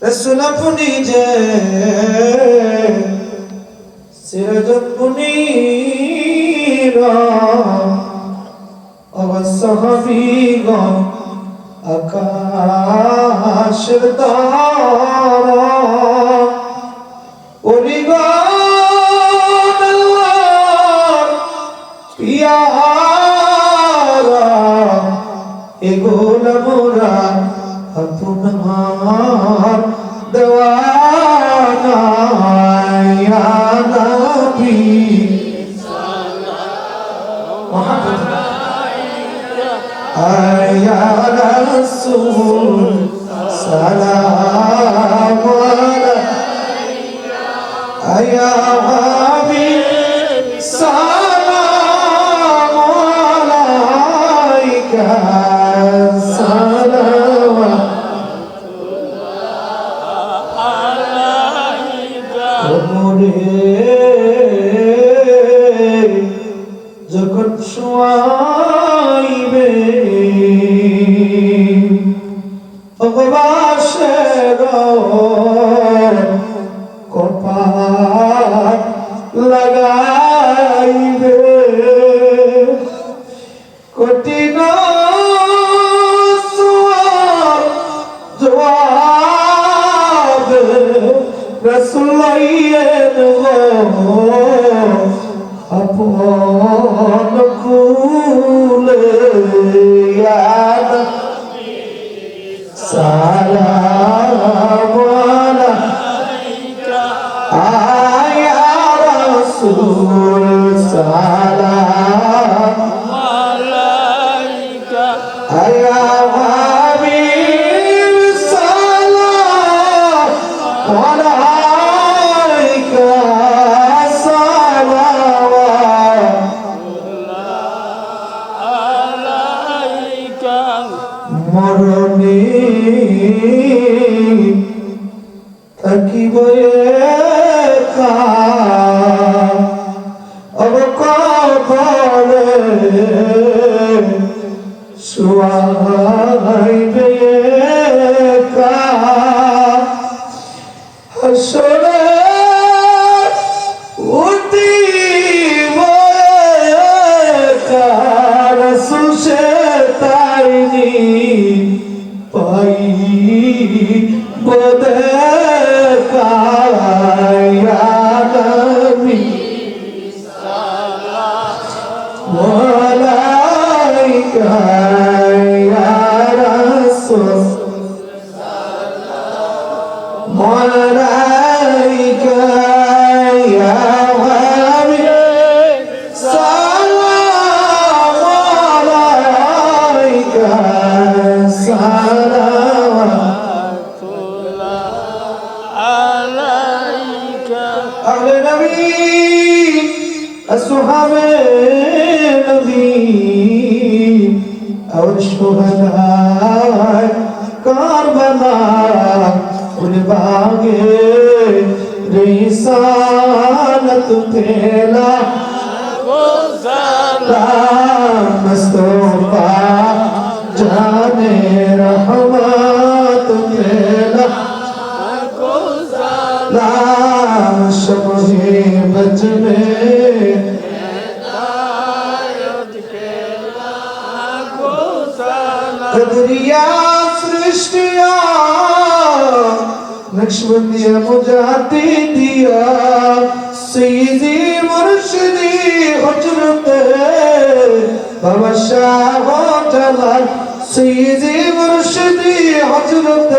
रसूल अपनी जय सिरज पुनीरा अवसहबीगण आकाश तारा ओलिगण अल्लाह प्यारा एगोल मोरा अपनार दवाना या नबी या रसूल सलाम अलैका या हबीब सलाम अलैका যখন শোয়াইবে অগবাসের কপাল লাগাইবে কঠিন জবাব রসুলাইয়ের আপন কুলে সালাম আলাইকা আয়া রাসূল সালাম আলাইকা আয়া হাবিব সালাম আলাইকা মরণে থাকিব একা অবকলে শুয়াইবে একা হাসরে উঠিব একা রাসূল সে তাইনি পাই বদেকা ইয়া নবী সালাম আলাইকা ইয়া রাসূল সালাম আলাইকা ইয়া হাবিব সালাম আলাইকা अहले नबी असहाबे नबी और शुहदा कारबला उन बागे रिसालत तेला सलाम मुस्तफा जाने रहमत तेला सलाम शमहे बज में कदरिया सृष्टिया नक्शबंदिया मुजाती दिया सईदी मुर्शिदी हजरत बाबा शाह जलाल सईदी मुर्शिदी हजरत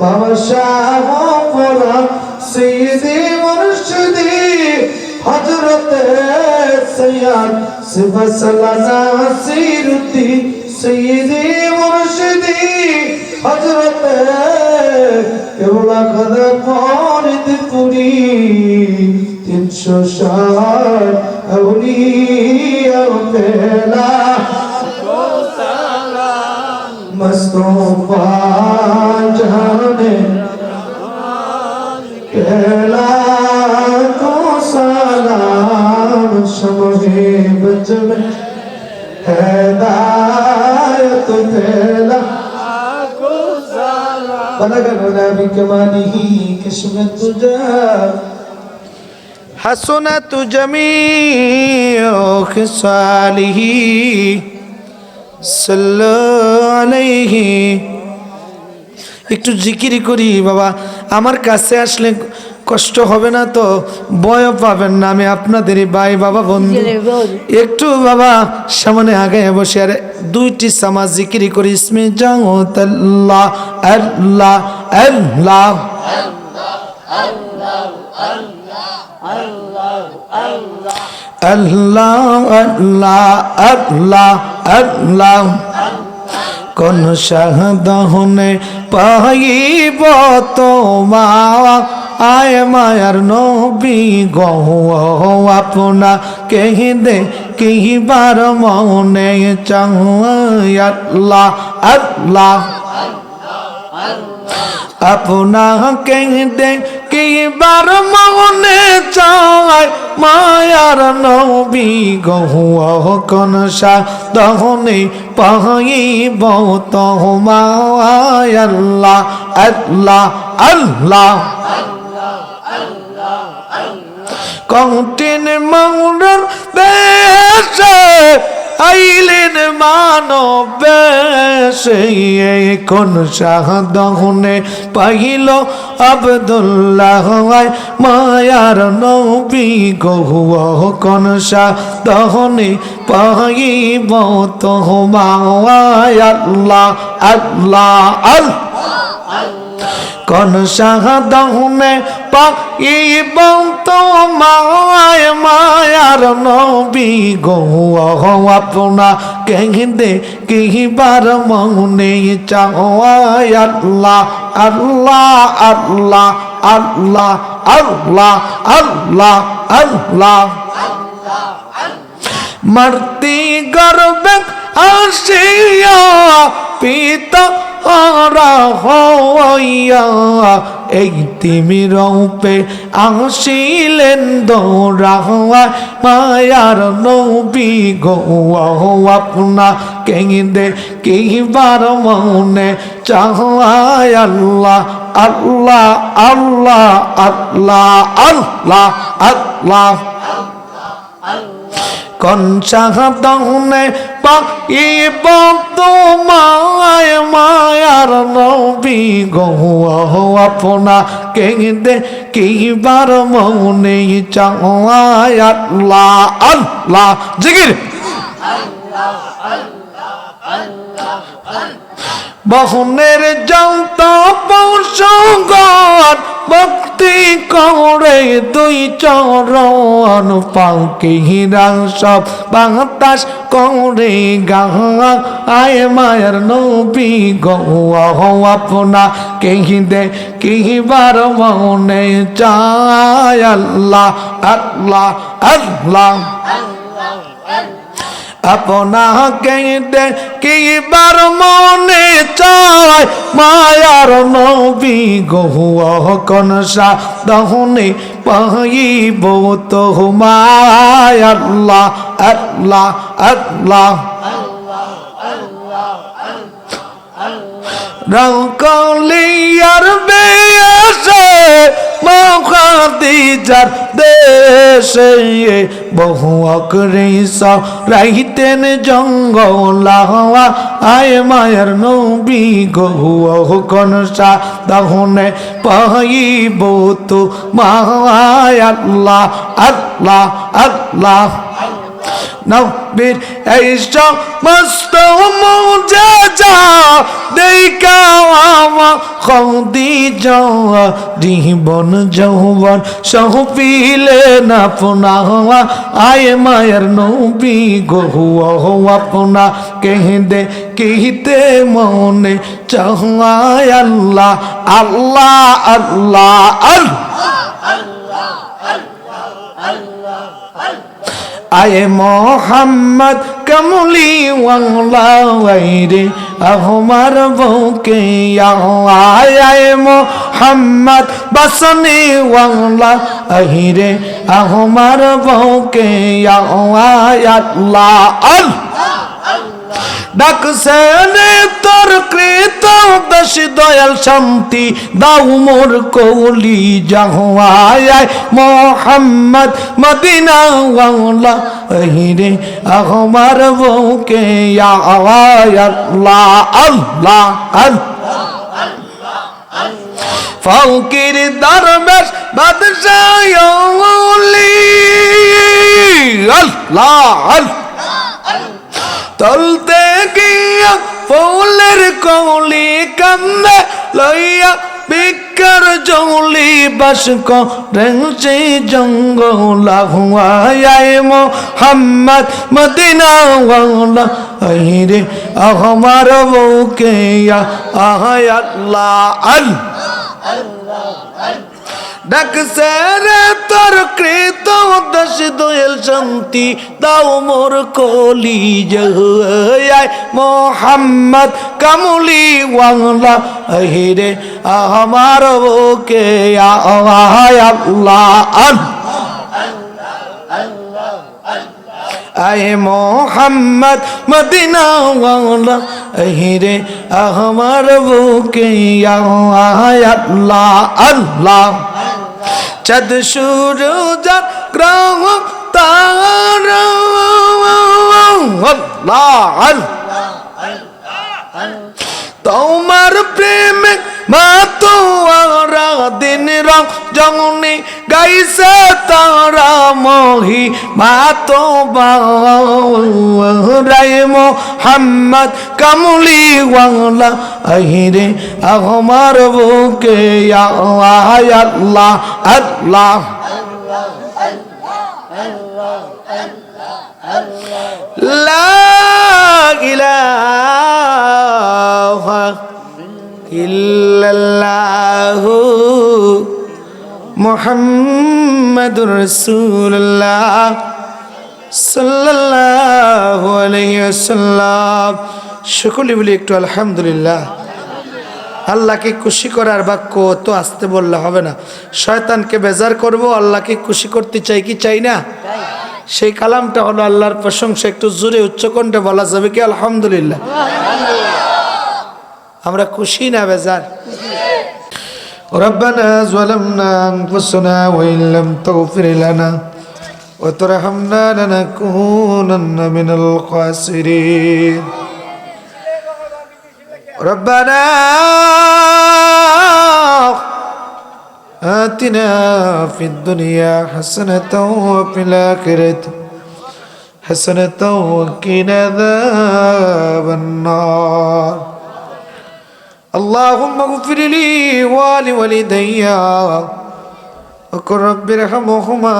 बाबा शाह फरान सईदी मुर्शिदी हजरत सैयद सिबसलाना सीरुद्दीन सईदी मुर्शिदी हजरत केवला खदा फरीदपुरी 360 अवलिया पेला मुस्तफा जाने पेला को सलाम शमहे बज में हिदायत पेला को सलाम بلغنا بكماله كشف الدجى حسنت جميع خصاله صلوا عليه একটু জিকির করি বাবা আমার কাছে আসলে কষ্ট হবে না তো ভয় পাবেন না আমি আপনাদেরই ভাই বাবা বন্ধু একটু বাবা সামনে আগে বসে আর দুইটি সামা জিকির করি ইসমে জাওত আল্লাহ আল্লাহ আল্লাহ আল্লাহ আল্লাহ আল্লাহ আল্লাহ কোন শাহদহনে পাইব তোমা আয় মায়ার নবী গো আপনা কেহিদে কিবার মনে চাই আল্লাহ আল্লাহ আপনা কেহিদে কিবার মনে চাই মায়ার নবী গো কোন শাহদহনে পাইব তোমায় আল্লাহ আল্লাহ আল্লাহ কঠিন মৌরর বেশে আইলেন মানব বেশে কোন শাহদহনে পাইল আব্দুল্লাহ মায়ার নবী গো কোন শাহদহনে পাইব তোমায় আল্লাহ আল্লাহ আল্লাহ কোন শাহদহনে পাইব তোমায় মায়ার নবী গো আপনা কেঁদে কিবার মনে চাওয়ায় আল্লাহ আল্লাহ আল্লাহ আল্লাহ আল্লাহ আল্লাহ আল্লাহ মরতি গর্বে আসিয়া পিতা হইয়া এই তিমির রূপে আসিলেন দৌড়া মায়ার নবী গো আপনা কেঁদে কিবার মনে চাওয়ায় আল্লাহ আল্লাহ আল্লাহ আল্লাহ আল্লাহ আল্লাহ কোন শাহদহনে পাইব তোমায় মায়ার নবী গো আপনা কেঁদে কিবার মনে চাওয়ায় আল্লাহ আল্লাহ জিকির বহনের যত পশুগণ ভক্তি করে দুই চরণ পালকি হিরাং সব বাতাস করে গাহা আয় মায়ার নবী গো আপনা কেঁদে কিবার মনে চায় আল্লাহ আল্লাহ আল্লাহ আপনা কেঁদে কিবার মনে চায় মায়ার নবী গো কোন শাহদহনে পাইব তোমায় আল্লাহ আল্লাহ আল্লাহ রঙ্কলিয়ার বেয়াসে মখাদিজার দেশে বহু অকরে রাইতেন জঙ্গল আয় মায়ার নবী গো কোন শাহদহনে পাইব তোমায় আল্লাহ আল্লাহ আল্লাহ নবীর এই সমস্ত মুজিজা দেখা আমার খাদিজা জীবন যৌবন সহপিলেন আপনা আয় মায়ার নবী গো আপনা কেঁদে কিতে মনে চাওয়ায় আল্লাহ আল্লাহ আল্লাহ আয় মোহাম্মদ কমলি ওয়াংলাইরে আমার বউকে আয় মোহাম্মদ বসনে ওয়াংলা আহিরে আমার বউকে আল্লাহ ডাকছেন তোর কৃত দাস দয়াল শান্তি দাও মোর কলি জাহায় মোহাম্মদ মদিনা ওয়ালা রে আমার বউকে ইয়া আল্লাহ আল্লাহ ফকির দরবেশ বাদশাহ ওলি আল্লাহ তলতে গিয়া ফুলের কলি কান্দে লইয়া বিকার জৌলি বাস করেন সেই জঙ্গল হুয়ায় মোহাম্মদ মদিনা ওয়ালা রে আমার বউকে ইয়া আল্লাহ ডাকছে রে তোর কৃত দাস দয়াল শান্তি দাও মোর কলি জাহায় মোহাম্মদ কামলি ওয়ালা রে আমার বউকে আল্লাহ আয় মোহাম্মদ মদিনা ওয়ালা রে আমার বউকে আল্লাহ আল্লাহ চাঁদ সূরজ গ্রহ তারা আল্লাহ তোমার প্রেমে মাতোয়ারা দিন রং জমনি গাইছে তারা মহি মাতো বাই মোহাম্মদ কামলি ওয়ালা রে আমার বুকে আল্লাহ আল্লাহ লা ইলাহা ইল্লাল্লাহু মুহাম্মাদুর রাসূলুল্লাহ সাল্লাল্লাহু আলাইহি ওয়াসাল্লাম। সকলে বলি একটু আলহামদুলিল্লাহ। আল্লাহকে খুশি করার বাক্য তো আসতে বললে হবে না, শয়তানকে বেজার করব। আল্লাহকে খুশি করতে চাই কি চাই না? সেই কালামটা হলো আল্লাহর প্রশংসা। একটু জোরে উচ্চকণ্ঠে বলা যাবে কি আলহামদুলিল্লাহ? আমরা খুশি না বেজার? রব্বানা যালামনা আনফুসানা ওয়া ইল্লাম তাগফির লানা ওয়া তারহামনা লানাকুনান্না মিনাল খাসিরিন। রব্বানা آتنا في الدنيا حسنة وفي الآخرة حسنة وقنا عذاب النار. اللهم اغفر لي ولوالدي وقل رب ارحمهما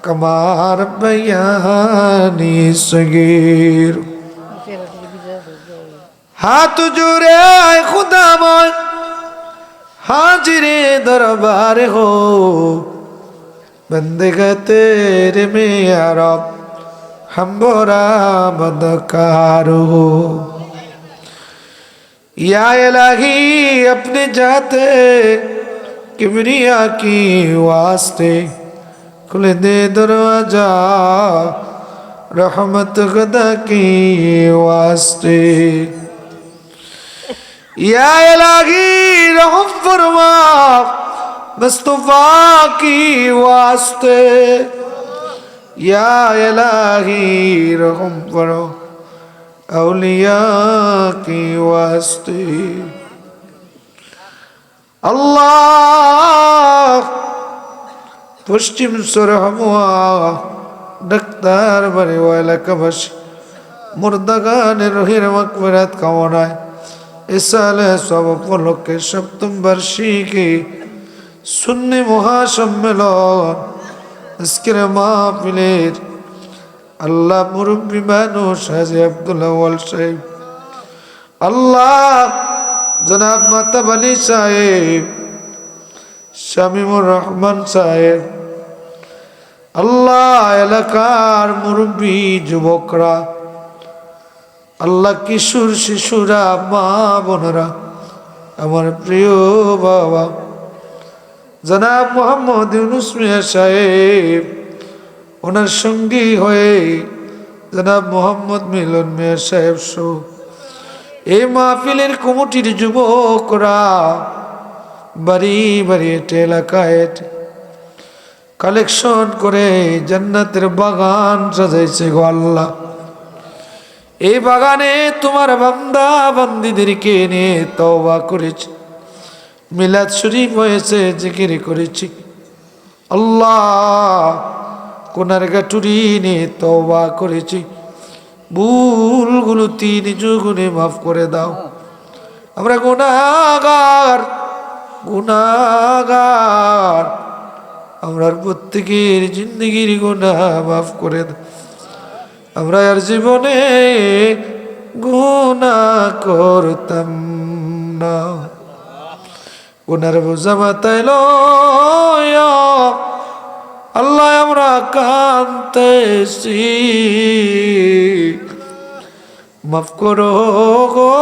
كما ربياني صغير. हाथ जोड़े आए खुदा मोय हाजिरे दरबार हो बंदेगा तेरे में या रब हम बोरा बदकार हो. या इलाही अपने जाते किबरिया की वास्ते खुल दे दरवाजा रहमत खुदा की वास्ते. या इलाही रहम फरमा मुस्तफा की वास्ते. या इलाही रहम फरमा औलिया की वास्ते. अल्लाह पश्चिम सरहमुआ ডাক্তার বাড়ি এলাকাবাসী মুর্দাগানের রহির মাগফিরাত কামনায় ইসালে সব উপলক্ষে সপ্তম বার্ষিকী সুন্নি মহাসম্মেলন আজকের মাহফিলের আল্লাহ মুরব্বী মানুষ হাজী আব্দুল্লাহ ওয়াল সাহেব, আল্লাহ জনাব মাতাব আলী সাহেব, শামীমুর রহমান সাহেব, আল্লাহ এলাকার মুরব্বী যুবকরা, আল্লাহ কিশোর শিশুরা, মা বোনেরা, আমার প্রিয় বাবা জনাব মোহাম্মদ ইউনুস মিয়া সাহেব, ওনার সঙ্গী হয়ে জনাব মোহাম্মদ মিলন মিয়া সাহেব সহ এই মাহফিলের কমিটির যুবকরা বাড়ি বাড়ি হেঁটে এলাকায় হেঁটে কালেকশন করে জান্নাতের বাগান সাজাইছে গো আল্লাহ। এই বাগানে তোমার বান্দা বান্দিদেরকে নিয়ে তওবা করেছি, মিলাদ শরীফ হয়েছে, জিকির করেছি আল্লাহ। কোনার গাটুরি নিয়ে তওবা করেছি, ভুলগুলো 3 যুগুণে মাফ করে দাও। আমরা গুনাহগার গুনাহগার, আমরা প্রত্যেকের জিন্দগির গুনাহ মাফ করে দাও। আমরা আর জীবনে গুনাহ করতাম না। গুনার বোঝা মাথায় লইয়া আল্লাহ আমরা কাঁদতেছি, মাফ করো গো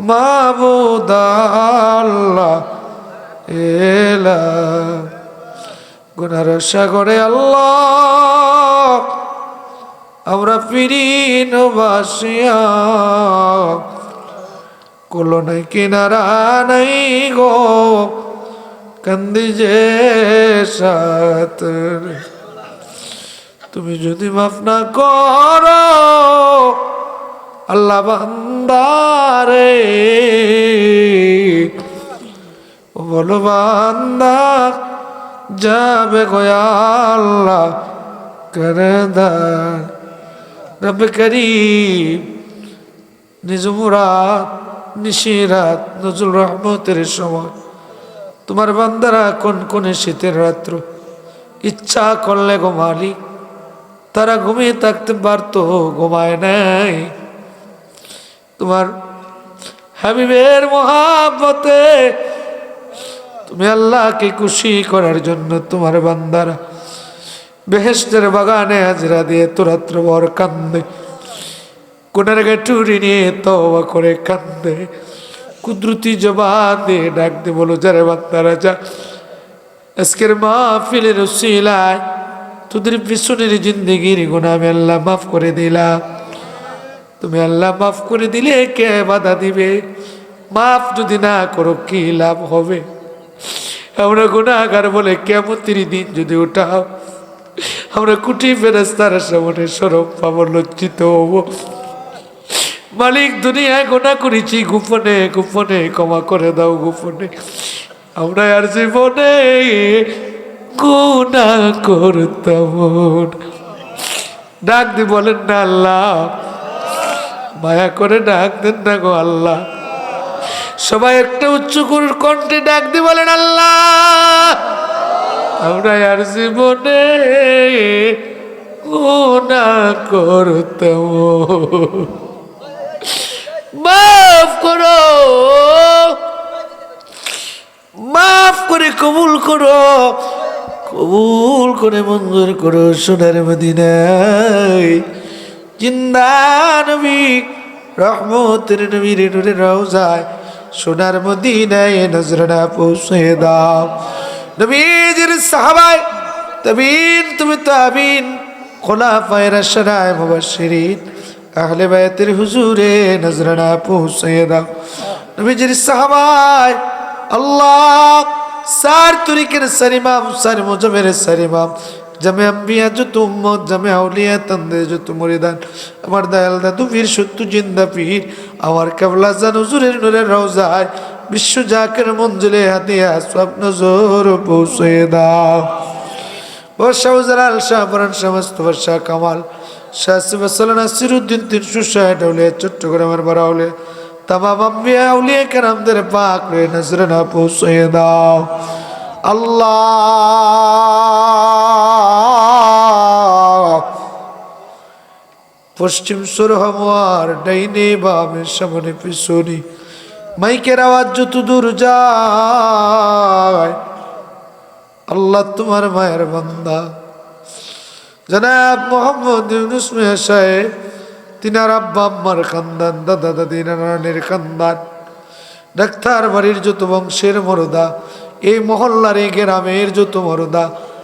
মাবুদ আল্লাহ। এলা গুনার সাগরে আল্লাহ আমরা পিরিন বাসিয়া, কোলো নাই কিনারা নাই গো কান্দি যে সাথ। তুমি যদি মাফ না করো আল্লাহ বান্দারে, ও বলো বান্দা যাবে গয়া আল্লাহ করদার। রব করিম নিজ মুরাদ নিশিরাত নজরুল রহমতের সময় তোমার বান্দারা কোন কোন শীতের রাত্র ইচ্ছা করলে গো মালিক তারা ঘুমিয়ে থাকতে পারতো, ঘুমায় নাই। তোমার হাবিবের মহাব্বতে তুমি আল্লাহকে খুশি করার জন্য তোমার বান্দারা বেহেশতের বাগানে হাজরা দিয়ে তো রাত্রভর কান্দে, কোনার গাটুরি নিয়ে তওবা করে কান্দে, কুদরতি জবান দিয়ে ডাক দিয়ে বলো যারে বান্দারা যা আজকের মাহফিলের উসিলায় তোদের পিছনের জিন্দেগির গুনাহ আমি আল্লাহ মাফ করে দিলাম। তুমি আল্লাহ মাফ করে দিলে কে বাধা দিবে? মাফ যদি না করো কি লাভ হবে? আমরা গুনাহগার বলে কিয়ামতের দিন যদি উঠাও আমরা কুটি ফেরেশতার সামনে শরম পাবো, লজ্জিত হব। মালিক দুনিয়ায় গুনাহ করেছি গোপনে গোপনে, ক্ষমা করে দাও গোপনে। আমরা আর জীবনে গুনাহ করতাম না। ডাক দি বলেন না আল্লাহ, মায়া করে ডাক দেন না গো আল্লাহ। সবাই একটা উচ্চ কণ্ঠে ডাক দি বলেন আল্লাহ, আমরা আর জীবনে গুনাহ করতাম, মাফ করো, মাফ করে কবুল করো, কবুল করে মঞ্জুর করো। সোনার মদিনায় জিন্দা নবী রহমতের নবীর নূরে রওজায় সোনার মদিনায় নজরানা পৌঁছে দাও। নবীজির সাহাবায়ে তাবিন তুমি তাবিন খুলাফায়ে রাশিদিন মুবাশশিরিন আহলে বাইতের হুজুরে নজরানা পৌঁছে দাও। নবীজির সাহাবায়ে আল্লাহ সার তরিকের সারিমাম সার মুজমের সারিমাম জামে আম্বিয়া যত উম্মত জামে আউলিয়া তন্দে যত মুরিদান আমার দয়াল দাদু পীর সত্য জিন্দা পীর আমার কেবলা জান হুজুরের নূরের রওজায় বিশ্ব জাকের মঞ্জিলে হাতিয়া সব নজর পৌঁছে দাও। ও শাহজালাল শাহ পরান সমস্ত বর্ষা কামাল শাহ সিবাসাল নাসিরউদ্দিন 360 আউলিয়া চট্টগ্রামের বড় আউলিয়া तमाम अम्बिया औलिया करमদের পাক রে নজরানা পৌঁছে দাও। আল্লাহ পশ্চিম সুরহমার ডাইনে বামে সামনে পিছনে মাইকের আওয়াজ যত দূর যায় আল্লাহ তোমার মায়ের বান্দা জনাব মোহাম্মদ ইউনুস মিয়া সাহেব তিনার আব্বা আম্মার খানদান দাদা দাদি নানানের খানদান ডাক্তার বাড়ির যত বংশের মরদা এই মহল্লার এই গ্রামের যত মরদা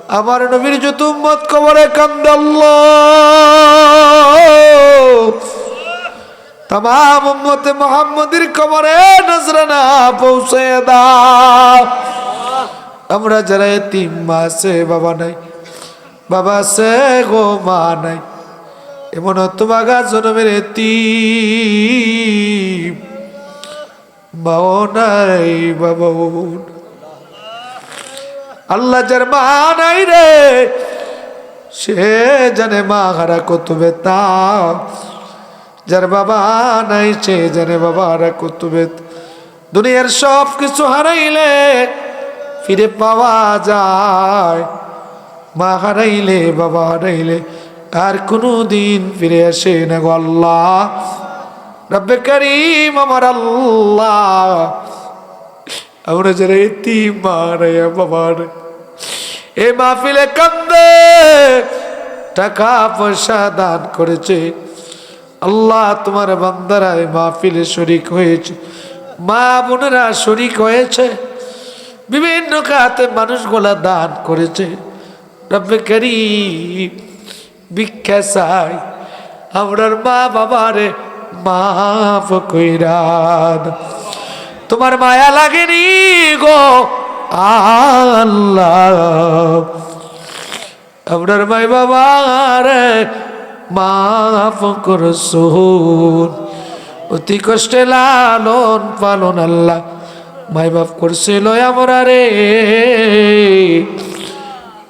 আমার নবীর যত উম্মত কবরে কান্দে আল্লাহ तमाम उम्मत मुहम्मदीर कबरे नजराना पौঁছে দাও আমরা যারা এতিম মা আছে বাবা নাই বাবা আছে গো মা নাই এমন তোমাগা জন্মের এতিম মাও নাই বাবাও আল্লাহ যার মা নাই রে সে জানে মা হারা কত বেতা যার বাবা নাই সে জানে বাবা হারা কত বেতা দুনিয়ার সব কিছু হারাইলে ফিরে পাওয়া যায় মা হারাইলে বাবা হারাইলে আর কোনো দিন ফিরে আসে না গো আল্লাহ রব্বে করিম আমার আল্লাহ আমরা যারা এতিম মা নাই বাবা নাই এই মাহফিলে কান্দে টাকা পয়সা দান করেছে আল্লাহ তোমার বান্দারা এই মাহফিলে শরীক হয়েছে মা বোনেরা শরীক হয়েছে বিভিন্ন খাতে মানুষগুলা দান করেছে রব্বে করিম ভিক্ষা চাই আমরার মা বাবারে মাফ কইরা দাও তোমার মায়া লাগেনি গো আল্লাহ আমরার মাই বাবারে মাফ করছুন অতি কষ্টে লালন পালন আল্লাহ মাই বাপ করছিল আমরা রে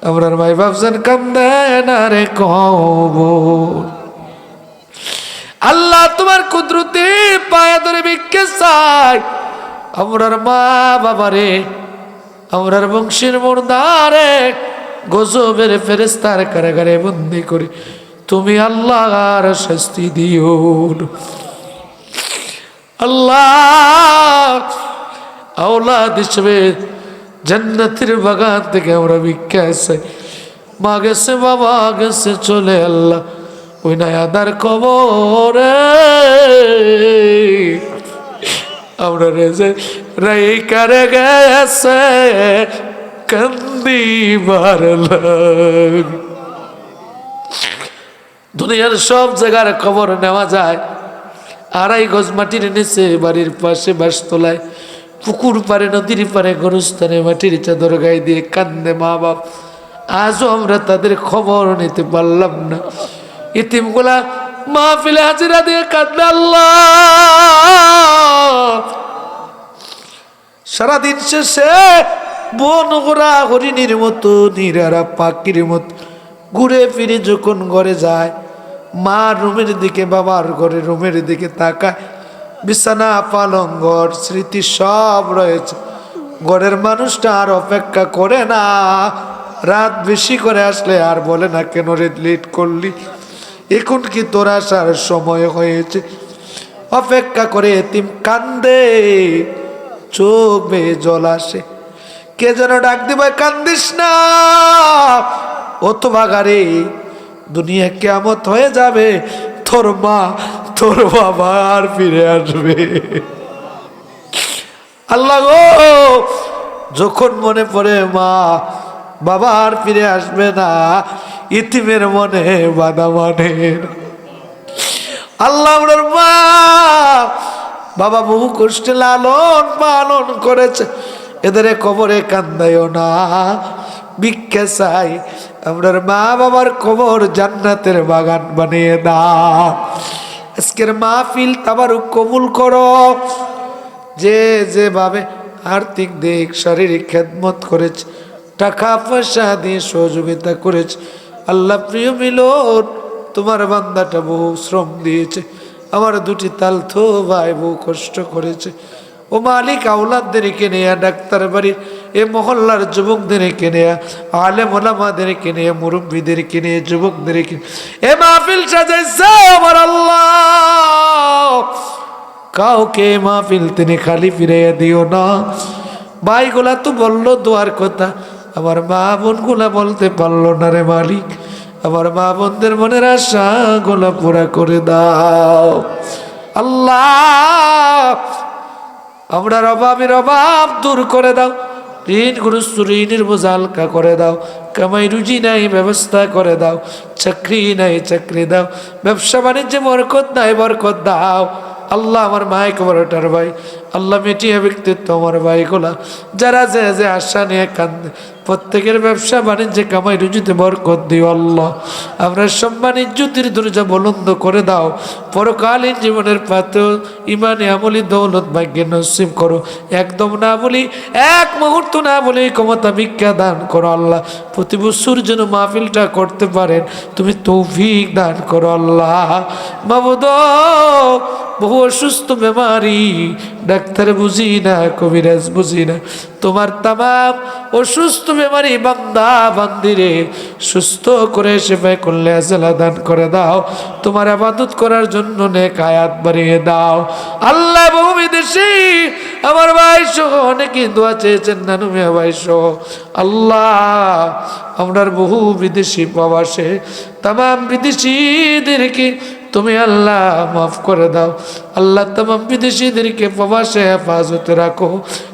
আমরার মাই বাপ যেন কান্দে না রে কবর আল্লাহ তোমার কুদরতে পায়ে ধরে ভিক্ষা চাই আমরার মা বাবারে আমরার বংশের মুর্দারে গজবের ফেরেশতার কারাগারে বন্দী করে তুমি আল্লাহর শাস্তি দিও আল্লাহ আওলাদ হিসেবে জান্নাতের বাগান থেকে আমরা ভিক্ষা চাই মা গেছে বাবা গেছে চলে আল্লাহ ওই নায়াদার কবরে আমরা রেজে রাই করে গেছে কান্দি বারলাগ দুনিয়ার সব জায়গার খবর নেওয়া যায় 2.5 গজ মাটির নিচে বাড়ির পাশে বাসতলায় পুকুর পারে নদীর পারে গরুস্থানে মাটির চাদর গায়ে দিয়ে কান্দে মা বাপ আজও আমরা তাদের খবর নিতে পারলাম না ইতিমগুলা মাহফিলে হাজিরা দিয়ে কাঁদবে আল্লাহ সারাদিন শেষে বন ঘোরা হরিণীর মতো নিরারা পাখির মতো ঘুরে ফিরে যখন ঘরে যায় মা রুমের দিকে বাবার ঘরে রুমের দিকে তাকায় বিছানা পালং ঘর স্মৃতি সব রয়েছে ঘরের মানুষটা আর অপেক্ষা করে না রাত বেশি করে আসলে আর বলে না কেন রে লেট করলি এখন কি তোর আসার সময় হয়েছে অপেক্ষা করে এতিম কান্দে চোখ বেয়ে জল আসে কে যেন ডাক দিবে কান্দিস না ও তো ভাগারে দুনিয়া কিয়ামত হয়ে যাবে তোর মা তোর বাবা আর ফিরে আসবে আল্লাহ গো যখন মনে পড়ে মা বাবা আর ফিরে আসবে না ইতিমের মনে বাধা মানে আল্লাহ ওর মা বাবা বহু কষ্টে লালন পালন করেছে এদের কবরে কান্দাইও না ভিক্ষা চাই আমরার মা বাবার কবর জান্নাতের বাগান বানিয়ে দাও আজকের মাহফিল তাবারুক কবুল করো যে যেভাবে আর্থিক দিক শারীরিক খেদমত করেছে টাকা পয়সা দিয়ে সহযোগিতা করেছে আল্লাহ প্রিয় মিলন তোমার বান্দাটা বহু শ্রম দিয়েছে আমার দুটি তালথো ভাই বহু কষ্ট করেছে ও মালিক আওলাদদেরকে নেয়া ডাক্তার বাড়ির এ মহল্লার যুবকদেরকে নেয়া আলেম ওলামাদেরকে নিয়ে মুরব্বীদেরকে নিয়ে যুবকদেরকে এ মাহফিল সাজাইছে আমার আল্লাহ কাউকে মাহফিল তিনি খালি ফিরাইয়া দিও না ভাইগুলা তো বললো দোয়ার কথা আমার মা বোনগুলা বলতে পারলো না রে মালিক আমার মা বোনদের মনের আশা গুলা পুরা করে দাও আল্লাহ আমরা অভাবের অভাব দূর করে দাও ঋণগ্রস্ত ঋণের বোঝা হালকা করে দাও কামাই রুজি নাই ব্যবস্থা করে দাও, চাকরি নাই চাকরি দাও, ব্যবসা বাণিজ্যে বরকত নাই বরকত দাও। আল্লাহ আমার মাইক বড়টার ভাই, আল্লাহ মেটিয়া ব্যক্তিত্ব আমার ভাইগুলা যারা যে যে আশা নিয়ে কান্দে, প্রত্যেকের ব্যবসা বাণিজ্যে কামাই রুজিতে বরকত দিও আল্লাহ। আমরা সম্মান ইজ্জতির দরজা বুলন্দ করে দাও, পরকালীন জীবনের পাতেও ইমানে আমলি দৌলত ভাগ্যে নসিব করো। একদম না বলি, এক মুহূর্ত না বলি ক্ষমতা ভিক্ষা দান করো আল্লাহ। প্রতি বছর যেন মাহফিলটা করতে পারেন তুমি তৌফিক দান করো আল্লাহ। মাবুদ বহু অসুস্থ বেমারি, ডাক্তার বুঝি না, কবিরাজ বুঝি না, তোমার তামাম অসুস্থ বেমারি বান্দা বান্দিরে সুস্থ করে সেবাই করলে আজলা দান করে দাও। তোমার ইবাদত করার জন্য নেক হায়াত বাড়িয়ে দাও আল্লাহ। বহু বিদেশি আমার ভাই সহ অনেকে দোয়া চেয়েছেন, নানু মিয়া ভাই সহ আল্লাহ আমরার বহু বিদেশি প্রবাসে তামাম বিদেশিদেরকে তুমি আল্লাহ মাফ করে দাও আল্লাহ। তামাম বিদেশিদেরকে প্রবাসে হেফাজতে রাখো,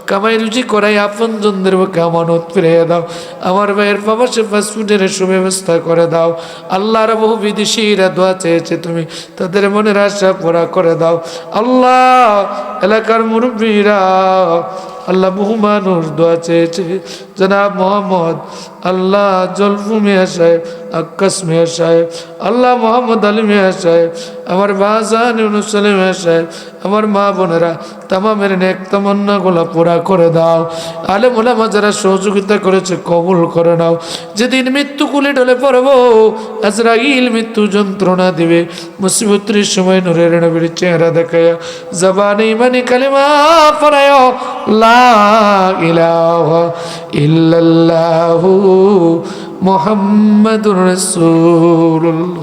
কামাই রুজি করাই আপনজনদের বুকে আমানত ফিরিয়ে দাও। আমার ভাইয়ের প্রবাসে ফাস্টফুডের সুব্যবস্থা করে দাও আল্লাহ। আর বহু বিদেশিরা দোয়া চেয়েছে, তুমি তাদের মনের আশা পুরা করে দাও আল্লাহ। এলাকার মুরব্বীরা আল্লাহ বহু মানুষ দোয়া চেয়েছে, জনাব মোহাম্মদ আল্লাহ জলফু মিয়া সাহেব, আক্কাস মিয়া সাহেব, আল্লাহ মোহাম্মদ আলী মিয়া সাহেব, আমার বাজান ইউনুস সালেম মিয়া সাহেব, আমার মা বোনেরা তামামের নেক তামান্নাগুলো পুরা করে দাও। আলেম ওলামা যারা সহযোগিতা করেছে কবুল করে নাও। যেদিন মৃত্যু কুলে ঢলে পড়ব, আজরাইল মৃত্যু যন্ত্রণা দিবে, মুসিবতের সময় নূরের নবীর চেহারা দেখায়া জবানে ইমানি কালিমা পড়ায় লা ইলাহা ইল্লাল্লাহু মুহাম্মাদুর রাসূলুল্লাহ।